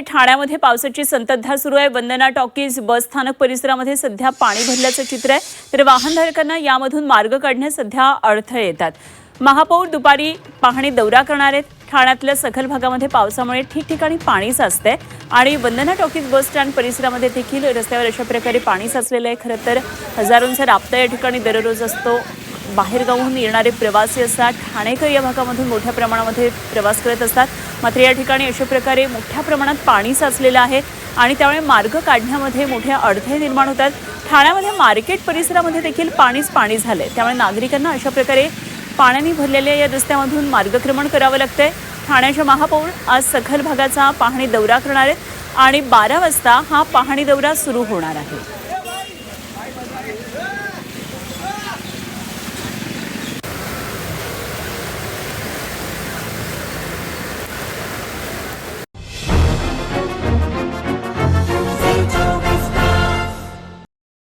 ठाण्यामध्ये पावसाची संततधार सुरू आहे। वंदना टॉकीज बस स्थानक परिसरामध्ये सध्या पाणी भरल्याचं चित्र आहे, तर वाहनधारकांना यामधून मार्ग काढण्यास सध्या अडथळे येतात। महापौर दुपारी पाहणी दौरा करणार आहेत। ठाण्यातल्या सखल भागामध्ये पावसामुळे ठिकठिकाणी पाणी साचतंय आणि वंदना टॉकीज बस स्टँड परिसरामध्ये देखील रस्त्यावर अशा प्रकारे पाणी साचलेलं आहे। खरं तर हजारोंचा राबता या ठिकाणी दररोज असतो। बाहेरगावहून येणारे प्रवासी असतात, ठाणेकर या भागामधून मोठ्या प्रमाणामध्ये प्रवास करत असतात। मात्र या ठिकाणी अशा प्रकारे मोठ्या प्रमाणात पाणी साचलेलं आहे आणि त्यामुळे मार्ग काढण्यामध्ये मोठे अडथळे निर्माण होतात। ठाण्यामध्ये मार्केट परिसरामध्ये देखील पाणी झालंय, त्यामुळे नागरिकांना अशा प्रकारे पाण्याने भरलेल्या या रस्त्यामधून मार्गक्रमण करावं लागतंय। ठाण्याच्या महापौर आज सखल भागाचा पाहणी दौरा करणार आहेत आणि 12 वाजता हा पाहणी दौरा सुरू होणार आहे।